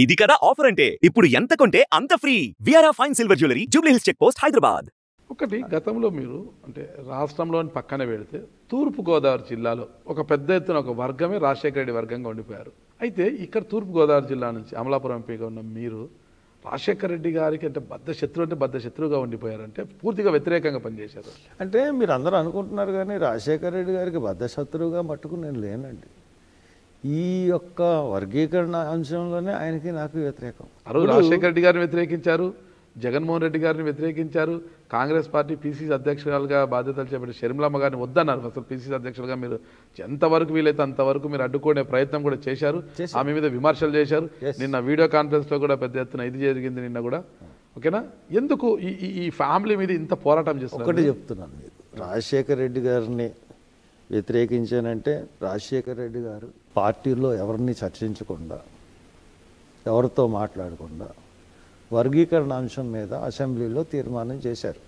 ఇది కదా ఆఫర్ అంటే ఇప్పుడు ఎంత కొంటే అంత ఫ్రీ. విఆర్ఆ fine silver jewellery Jubilee Hills check post Hyderabad. ఒకటి గతంలో మీరు అంటే రాష్ట్రంలోని పక్కన పెడితే తూర్పుగోదావరి జిల్లాలో ఒక పెద్ద ఎత్తున ఒక వర్గమే రాజశేఖర రెడ్డి వర్గంగా ఉండిపోయారు. అయితే ఇక్కడ తూర్పుగోదావరి జిల్లా నుంచి అమలాపురం ఎంపీగా ఉన్న మీరు రాజశేఖర రెడ్డి గారికి అంటే బద్ద శత్రువుగా ఉండిపోయారంటే పూర్తిగా వ్యతిరేకంగా పనిచేశారు. అంటే మీరు అందరూ అనుకుంటున్నారు కానీ రాజశేఖర రెడ్డి గారికి బద్ద శత్రువుగా మట్టుకు నేను లేనండి. ఈ యొక్క వర్గీకరణ అంశంలోనే ఆయనకి నాకు వ్యతిరేకం. ఆ రోజు రాజశేఖర రెడ్డి గారిని వ్యతిరేకించారు, జగన్మోహన్ రెడ్డి గారిని వ్యతిరేకించారు, కాంగ్రెస్ పార్టీ పీసీసీ అధ్యక్షురాలుగా బాధ్యతలు చేపట్టి షర్మిలమ్మ గారిని వద్దన్నారు. అసలు పీసీసీ అధ్యక్షులుగా మీరు ఎంతవరకు వీలైతే అంతవరకు మీరు అడ్డుకునే ప్రయత్నం కూడా చేశారు, ఆమె మీద విమర్శలు చేశారు. నిన్న వీడియో కాన్ఫరెన్స్లో కూడా పెద్ద ఎత్తున ఇది జరిగింది నిన్న కూడా. ఓకేనా, ఎందుకు ఈ ఫ్యామిలీ మీద ఇంత పోరాటం చేస్తున్నారు? ఒకటి చెప్తున్నాను మీకు, రాజశేఖర రెడ్డి గారిని వ్యతిరేకించానంటే రాజశేఖర రెడ్డి గారు పార్టీలో ఎవరిని చర్చించకుండా, ఎవరితో మాట్లాడకుండా వర్గీకరణ అంశం మీద అసెంబ్లీలో తీర్మానం చేశారు.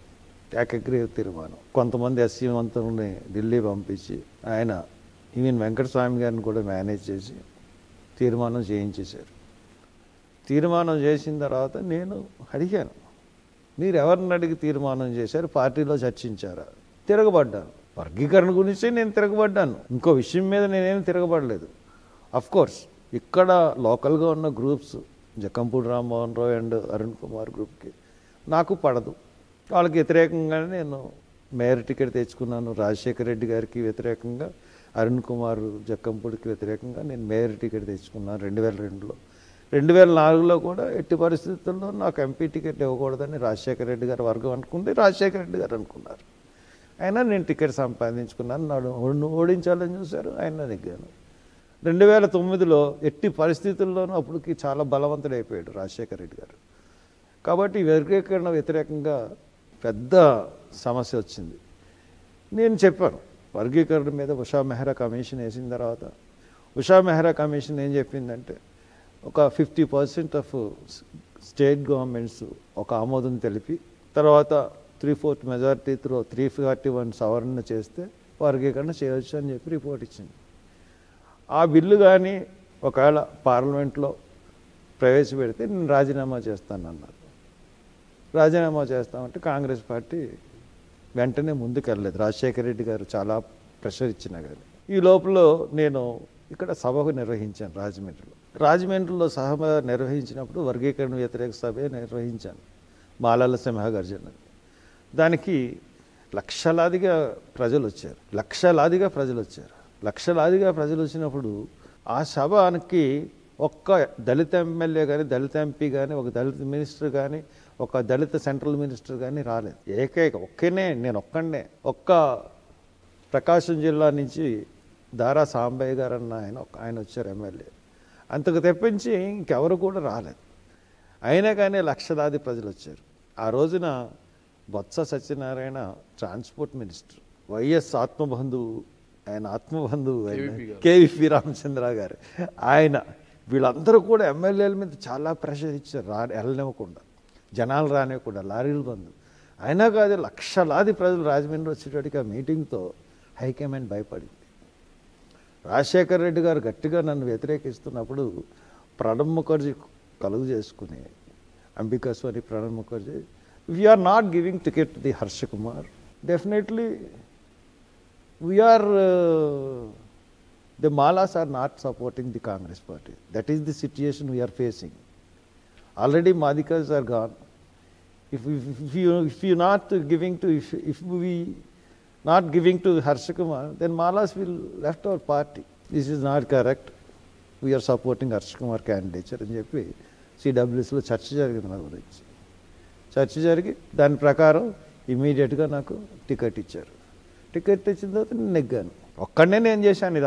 ఏకగ్రీవ తీర్మానం. కొంతమంది ఎస్సీ మంత్రుల్ని ఢిల్లీ పంపించి ఆయన ఈవెన్ వెంకటస్వామి గారిని కూడా మేనేజ్ చేసి తీర్మానం చేయించేశారు. తీర్మానం చేసిన తర్వాత నేను అడిగాను, మీరు ఎవరిని అడిగి తీర్మానం చేశారు, పార్టీలో చర్చించారా? తిరగబడ్డాను. వర్గీకరణ గురించి నేను తిరగబడ్డాను, ఇంకో విషయం మీద నేనేం తిరగబడలేదు. అఫ్కోర్స్ ఇక్కడ లోకల్గా ఉన్న గ్రూప్స్ జక్కంపూడి రామ్మోహన్ రావు అండ్ అరుణ్ కుమార్ గ్రూప్కి నాకు పడదు. వాళ్ళకి వ్యతిరేకంగానే నేను మేయర్ టికెట్ తెచ్చుకున్నాను. రాజశేఖర రెడ్డి గారికి వ్యతిరేకంగా, అరుణ్ కుమార్ జక్కంపూడికి వ్యతిరేకంగా నేను మేయర్ టికెట్ తెచ్చుకున్నాను 2002లో. 2004లో కూడా ఎట్టి పరిస్థితుల్లో నాకు ఎంపీ టికెట్ ఇవ్వకూడదని రాజశేఖర రెడ్డి గారు వర్గం అనుకుంది, రాజశేఖర రెడ్డి గారు అనుకున్నారు. అయినా నేను టికెట్ సంపాదించుకున్నాను. నన్ను ఓడించాలని చూశారు, ఆయన నెగ్గాను. 2009లో ఎట్టి పరిస్థితుల్లోనూ అప్పటికి చాలా బలవంతుడైపోయాడు రాజశేఖర రెడ్డి గారు. కాబట్టి వర్గీకరణ వ్యతిరేకంగా పెద్ద సమస్య వచ్చింది. నేను చెప్పాను, వర్గీకరణ మీద ఉషా మెహ్రా కమిషన్ వేసిన తర్వాత ఉషా మెహ్రా కమిషన్ ఏం చెప్పిందంటే ఒక 50% ఆఫ్ స్టేట్ గవర్నమెంట్స్ ఒక ఆమోదం తెలిపి తర్వాత 3/4 మెజారిటీతో 341 సవరణ చేస్తే వర్గీకరణ చేయవచ్చు అని చెప్పి రిపోర్ట్ ఇచ్చింది. ఆ బిల్లు కానీ ఒకవేళ పార్లమెంట్లో ప్రవేశపెడితే నేను రాజీనామా చేస్తానన్నారు. రాజీనామా చేస్తామంటే కాంగ్రెస్ పార్టీ వెంటనే ముందుకెళ్ళలేదు. రాజశేఖర రెడ్డి గారు చాలా ప్రెషర్ ఇచ్చినా కానీ. ఈ లోపల నేను ఇక్కడ సభకు నిర్వహించాను రాజమండ్రిలో సభ నిర్వహించినప్పుడు వర్గీకరణ వ్యతిరేక సభ నిర్వహించాను, మాలల సింహగర్జన. దానికి లక్షలాదిగా ప్రజలు వచ్చారు. లక్షలాదిగా ప్రజలు వచ్చినప్పుడు ఆ సభకి ఒక్క దళిత ఎమ్మెల్యే కానీ, దళిత ఎంపీ కానీ, ఒక దళిత మినిస్టర్ కానీ, ఒక దళిత సెంట్రల్ మినిస్టర్ కానీ రాలేదు. నేను ఒక్క ప్రకాశం జిల్లా నుంచి దారా సాంబయ్య గారు అన్న ఆయన వచ్చారు ఎమ్మెల్యే. అంతకు తెప్పించి ఇంకెవరు కూడా రాలేదు. అయినా కానీ లక్షలాది ప్రజలు వచ్చారు. ఆ రోజున Botsa Satyanarayana transport minister, YS ఆత్మబంధువు కేవీపీ రామచంద్ర గారు, ఆయన వీళ్ళందరూ కూడా ఎమ్మెల్యేల మీద చాలా ప్రెషర్ ఇచ్చారు, వెళ్ళనివ్వకుండా, జనాలు రానివ్వకుండా, లారీలు బంద్. అయినా కాదు లక్షలాది ప్రజలు రాజమండ్రి వచ్చేటప్పటికి ఆ మీటింగ్తో హైకమాండ్ భయపడింది. రాజశేఖర రెడ్డి గారు గట్టిగా నన్ను వ్యతిరేకిస్తున్నప్పుడు ప్రణబ్ ముఖర్జీ కలుగు చేసుకుని, అంబికాస్వారి Pranab Mukherjee, we are not giving ticket to the Harsha Kumar. Definitely, the Malas are not supporting the Congress party. That is the situation we are facing. Already Madikas are gone. If we not giving to Harsha Kumar, then Malas will left our party. This is not correct. We are supporting Harsha Kumar candidature అని చెప్పి CWSలో చర్చ జరిగింది నా గురించి. చర్చ జరిగి దాని ప్రకారం ఇమీడియట్గా నాకు టికెట్ ఇచ్చారు. టికెట్ ఇచ్చిన తర్వాత నేను నెగ్గాను. ఒక్కడనే నేను చేశాను,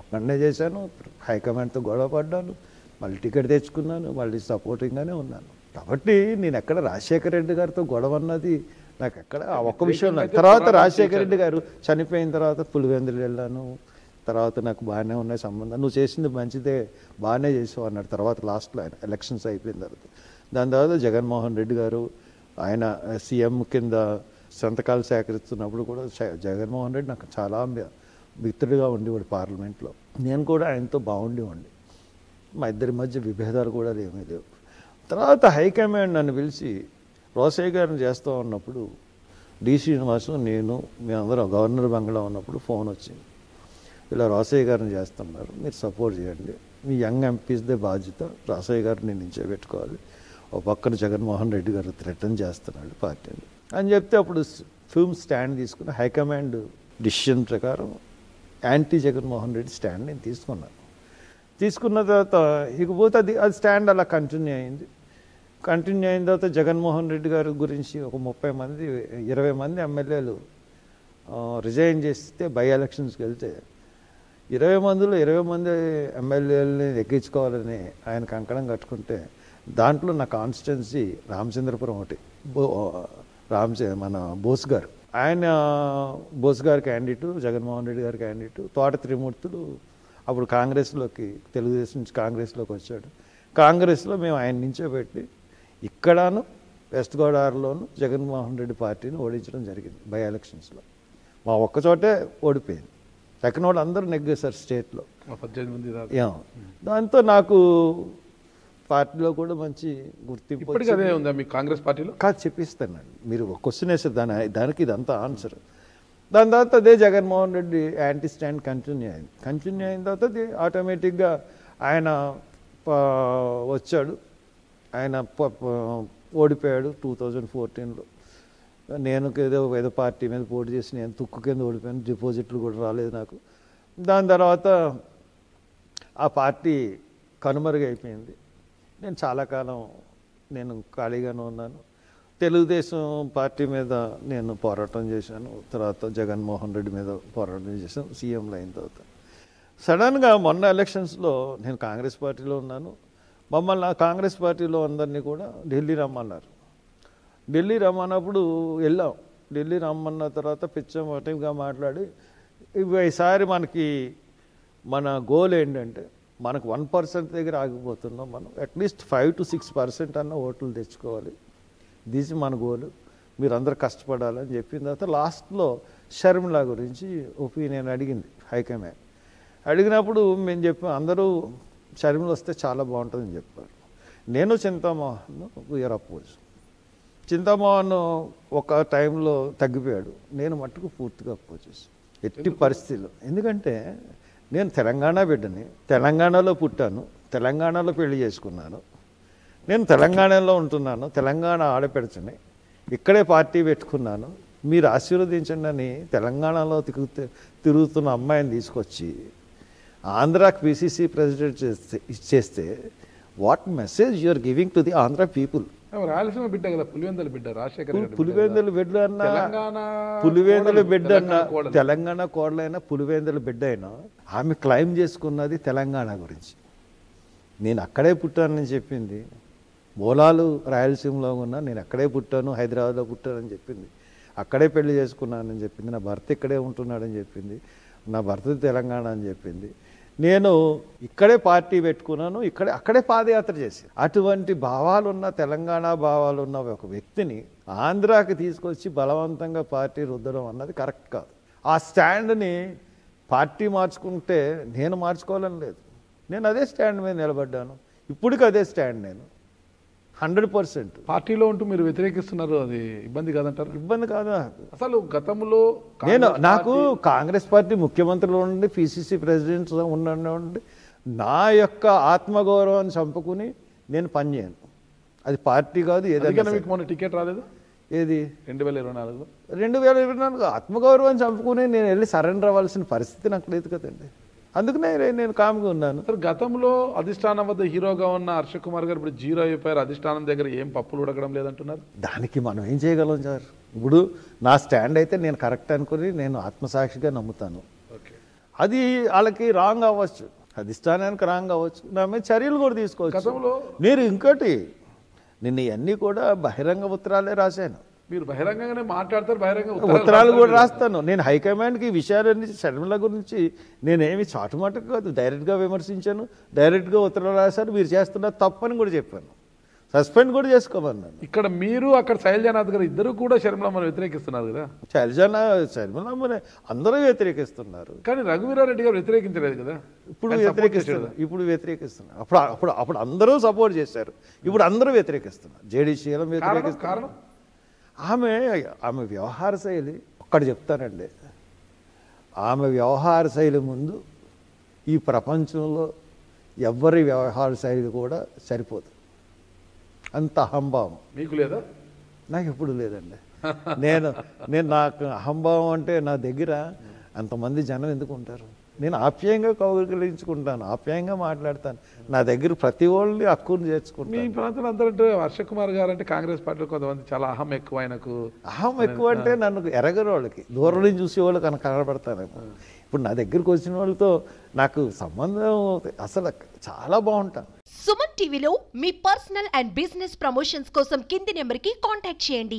ఒక్కడనే చేశాను. హైకమాండ్తో గొడవ పడ్డాను, మళ్ళీ టికెట్ తెచ్చుకున్నాను, మళ్ళీ సపోర్టింగ్గానే ఉన్నాను. కాబట్టి నేను ఎక్కడ రాజశేఖర రెడ్డి గారితో గొడవ అన్నది నాకు ఎక్కడ ఒక్క విషయం. తర్వాత రాజశేఖర రెడ్డి గారు చనిపోయిన తర్వాత పులివెందులు వెళ్ళాను. తర్వాత నాకు బాగానే ఉన్నాయి సంబంధం, నువ్వు చేసింది మంచిదే, బాగానే చేసావు అన్నాడు. తర్వాత లాస్ట్లో ఆయన ఎలక్షన్స్ అయిపోయిన తర్వాత, దాని తర్వాత జగన్మోహన్ రెడ్డి గారు ఆయన సీఎం కింద సంతకాలు సేకరిస్తున్నప్పుడు కూడా జగన్మోహన్ రెడ్డి నాకు చాలా మిత్రుడిగా ఉండేవాడు పార్లమెంట్లో. నేను కూడా ఆయనతో బాగుండేవాడిని. మా ఇద్దరి మధ్య విభేదాలు కూడా ఏమీ లేవు. తర్వాత హైకమాండ్ నన్ను పిలిచి రోసయ్య గారిని చేస్తూ ఉన్నప్పుడు డి శ్రీనివాసు నేను మేమందరం గవర్నర్ బంగ్లా ఉన్నప్పుడు ఫోన్ వచ్చింది, ఇలా రోసయ్య గారిని చేస్తున్నారు, మీరు సపోర్ట్ చేయండి, మీ యంగ్ ఎంపీస్దే బాధ్యత, రోసయ్య గారిని నిల్చోబెట్టుకోవాలి, ఓ పక్కన జగన్మోహన్ రెడ్డి గారు థ్రెటన్ చేస్తున్నాడు పార్టీని అని చెప్తే అప్పుడు ఫిల్మ్ స్టాండ్ తీసుకుని హైకమాండ్ డిసిషన్ ప్రకారం యాంటీ జగన్మోహన్ రెడ్డి స్టాండ్ నేను తీసుకున్నాను. తీసుకున్న తర్వాత ఇకపోతే అది స్టాండ్ అలా కంటిన్యూ అయింది. కంటిన్యూ అయిన తర్వాత జగన్మోహన్ రెడ్డి గారి గురించి ఒక 30 మంది 20 మంది ఎమ్మెల్యేలు రిజైన్ చేస్తే బై ఎలక్షన్స్కి వెళ్తే 20 మందిలో 20 మంది ఎమ్మెల్యేలని ఎక్కించుకోవాలని ఆయన కంకణం కట్టుకుంటే దాంట్లో నా కాన్స్టిట్యున్సీ రామచంద్రపురం ఒకటి, మన బోస్ గారు, ఆయన బోస్ గారి క్యాండిడేటు, జగన్మోహన్ రెడ్డి గారి క్యాండిడేటు, తోట త్రిమూర్తులు అప్పుడు కాంగ్రెస్లోకి, తెలుగుదేశం నుంచి కాంగ్రెస్లోకి వచ్చాడు. కాంగ్రెస్లో మేము ఆయన నించోబెట్టి ఇక్కడను వెస్ట్ గోదావరిలోను జగన్మోహన్ రెడ్డి పార్టీని ఓడించడం జరిగింది బై ఎలక్షన్స్లో. మా ఒక్కచోటే ఓడిపోయింది, తక్కిన వాళ్ళు అందరూ నెగ్గేశారు స్టేట్లో. 18 మంది దాంతో నాకు పార్టీలో కూడా మంచి గుర్తింపు. ఇప్పటికీ అదే ఉందా మీకు కాంగ్రెస్ పార్టీలో? కాదు, చెప్పిస్తానండి, మీరు ఒక క్వశ్చన్ వేసారు దానికి ఇదంతా ఆన్సర్. దాని తర్వాత అదే Jaganmohan Reddy anti stand continue అయింది. కంటిన్యూ అయిన తర్వాత అది ఆటోమేటిక్గా ఆయన వచ్చాడు, ఆయన ఓడిపోయాడు 2014లో. నేను ఏదో పార్టీ మీద పోటీ చేసి నేను తుక్కు కింద ఓడిపోయాను, డిపాజిట్లు కూడా రాలేదు నాకు. దాని తర్వాత ఆ పార్టీ కనుమరుగైపోయింది. నేను చాలా కాలం నేను ఖాళీగానే ఉన్నాను. తెలుగుదేశం పార్టీ మీద నేను పోరాటం చేశాను, తర్వాత జగన్మోహన్ రెడ్డి మీద పోరాటం చేశాను సీఎంలో అయిన తర్వాత. సడన్గా మొన్న ఎలక్షన్స్లో నేను కాంగ్రెస్ పార్టీలో ఉన్నాను, మమ్మల్ని కాంగ్రెస్ పార్టీలో అందరినీ కూడా ఢిల్లీ రమ్మన్నారు. ఢిల్లీ రమ్మన్నప్పుడు వెళ్ళాం. ఢిల్లీ రమ్మన్న తర్వాత పిచ్చమటిగా మాట్లాడి ఈసారి మన గోల్ ఏంటంటే మనకు 1% దగ్గర ఆగిపోతున్నాం, మనం అట్లీస్ట్ 5 to 6% అన్న ఓట్లు తెచ్చుకోవాలి, దిస్ మన గోలు, మీరందరూ కష్టపడాలని చెప్పిన తర్వాత లాస్ట్లో షర్మిల గురించి ఒపీనియన్ అడిగింది హైకమాండ్. అడిగినప్పుడు మేము చెప్పాం అందరూ షర్మిల వస్తే చాలా బాగుంటుందని చెప్పారు. నేను చింతామోహన్ వీఆర్ అపోజ్. చింతామోహన్ ఒక టైంలో తగ్గిపోయాడు, నేను మట్టుకు పూర్తిగా అపోజ్ చేశాను ఎట్టి పరిస్థితుల్లో. ఎందుకంటే నేను తెలంగాణ బిడ్డని, తెలంగాణలో పుట్టాను, తెలంగాణలో పెళ్లి చేసుకున్నాను, నేను తెలంగాణలో ఉంటున్నాను, తెలంగాణ ఆడపెడుచుని, ఇక్కడే పార్టీ పెట్టుకున్నాను, మీరు ఆశీర్వదించండి అని తెలంగాణలో తిరుగుతున్న అమ్మాయిని తీసుకొచ్చి ఆంధ్రాకి పిసిసి ప్రెసిడెంట్ చేస్తే what message you're giving to the Andhra people? Rayalaseema బిడ్డ కదా, పులివెందుల బిడ్డ, రాజశేఖర్ పులివెందుల బిడ్డ అన్నా, పులివెందుల బిడ్డ అన్నా, తెలంగాణ కోడలైనా పులివెందుల బిడ్డ అయినా ఆమె క్లైమ్ చేసుకున్నది తెలంగాణ గురించి. నేను అక్కడే పుట్టానని చెప్పింది, మూలాలు రాయలసీమలో ఉన్నా, నేను అక్కడే పుట్టాను, హైదరాబాద్లో పుట్టానని చెప్పింది, అక్కడే పెళ్లి చేసుకున్నానని చెప్పింది, నా భర్త ఇక్కడే ఉంటున్నాడని చెప్పింది, నా భర్త తెలంగాణ అని చెప్పింది, నేను ఇక్కడే పార్టీ పెట్టుకున్నాను, అక్కడే పాదయాత్ర చేసి. అటువంటి భావాలున్న, తెలంగాణ భావాలున్న ఒక వ్యక్తిని ఆంధ్రాకి తీసుకొచ్చి బలవంతంగా పార్టీ రుద్దడం అన్నది కరెక్ట్ కాదు. ఆ స్టాండ్ని పార్టీ మార్చుకుంటే నేను మార్చుకోవాలని లేదు, నేను అదే స్టాండ్ మీద నిలబడ్డాను, ఇప్పటికి అదే స్టాండ్, నేను 100%. పార్టీలో ఉంటూ మీరు వ్యతిరేకిస్తున్నారు, అది ఇబ్బంది కాదంటారు? ఇబ్బంది కాదా? అసలు గతంలో నాకు కాంగ్రెస్ పార్టీ ముఖ్యమంత్రులు ఉండి, పిసిసి ప్రెసిడెంట్స్ ఉండండి, నా యొక్క ఆత్మగౌరవాన్ని చంపుకుని నేను పనిచేయను, అది పార్టీ కాదు ఏదైనా. మీకు మొన్న టికెట్ రాలేదు? ఏది 2024లో? 2024 ఆత్మగౌరవాన్ని చంపుకుని నేను వెళ్ళి సరెండర్ అవ్వాల్సిన పరిస్థితి నాకు లేదు కదండి, అందుకనే నేను కామ్గా ఉన్నాను. సార్, గతంలో అధిష్టానం వద్ద హీరోగా ఉన్న హర్ష కుమార్ గారు ఇప్పుడు జీరో అయిపోయారు, అధిష్టానం దగ్గర ఏం పప్పులు ఉడకడం లేదంటున్నారు. దానికి మనం ఏం చేయగలం సార్? ఇప్పుడు నా స్టాండ్ అయితే నేను కరెక్ట్ అనుకుని నేను ఆత్మసాక్షిగా నమ్ముతాను. అది వాళ్ళకి రాంగ్ అవ్వచ్చు, అధిష్టానానికి రాంగ్ అవ్వచ్చు, నా మీద చర్యలు కూడా తీసుకోవచ్చు. గతంలో నేను ఇంకోటి నిన్న ఇవన్నీ కూడా బహిరంగ ఉత్తరాలే రాశాను. మీరు బహిరంగంగానే మాట్లాడతారు, బహిరంగ ఉత్తరాలు కూడా రాస్తాను. నేను హైకమాండ్కి ఈ విషయాలన్నీ షర్మిల గురించి నేనేమి చాటుమాటకు కాదు, డైరెక్ట్గా విమర్శించాను, డైరెక్ట్గా ఉత్తరాలు రాశాను, మీరు చేస్తున్న తప్పని కూడా చెప్పాను. సస్పెండ్ కూడా చేసుకోమన్నాను. ఇక్కడ మీరు అక్కడ శైలజానాథ్ గారు ఇద్దరు కూడా షర్మిలమ్మను వ్యతిరేకిస్తున్నారు కదా. శర్మిలమ్మని అందరూ వ్యతిరేకిస్తున్నారు, కానీ రఘువీరారెడ్డి గారు వ్యతిరేకించలేదు కదా. ఇప్పుడు వ్యతిరేకిస్తున్నారు. అప్పుడు అందరూ సపోర్ట్ చేశారు, ఇప్పుడు అందరూ వ్యతిరేకిస్తున్నారు. జేడీసీఎం వ్యతిరేకిస్తున్నారు. కారణం ఆమె వ్యవహార శైలి ఒక్కటి చెప్తానండి. ఆమె వ్యవహార శైలి ముందు ఈ ప్రపంచంలో ఎవరి వ్యవహార శైలి కూడా సరిపోదు. అంత అహంభావం. మీకు లేదా? నాకు ఎప్పుడు లేదండి. నేను నాకు అహంభావం అంటే నా దగ్గర అంతమంది జనం ఎందుకు ఉంటారు? నేను ఆప్యాయంగా కౌగిలించుకుంటాను, ఆప్యాయంగా మాట్లాడతాను. నా దగ్గర ప్రతి వాళ్ళని హక్కును చేర్చుకుంటాను. మీ ప్రాంతంలో అందరంటే వర్ష కుమార్ గారు అంటే కాంగ్రెస్ పార్టీలో కొంతమంది చాలా అహం ఎక్కువ, ఆయనకు అహం ఎక్కువ అంటే నన్ను ఎరగని వాళ్ళకి, దూరం నుంచి చూసే వాళ్ళు కనబడతానేమో. ఇప్పుడు నా దగ్గరికి వచ్చిన వాళ్ళతో నాకు సంబంధం అసలు చాలా బాగుంటాను. సుమన్ టీవీలో మీ పర్సనల్ అండ్ బిజినెస్ ప్రమోషన్స్ కోసం కింది నెంబర్కి కాంటాక్ట్ చేయండి.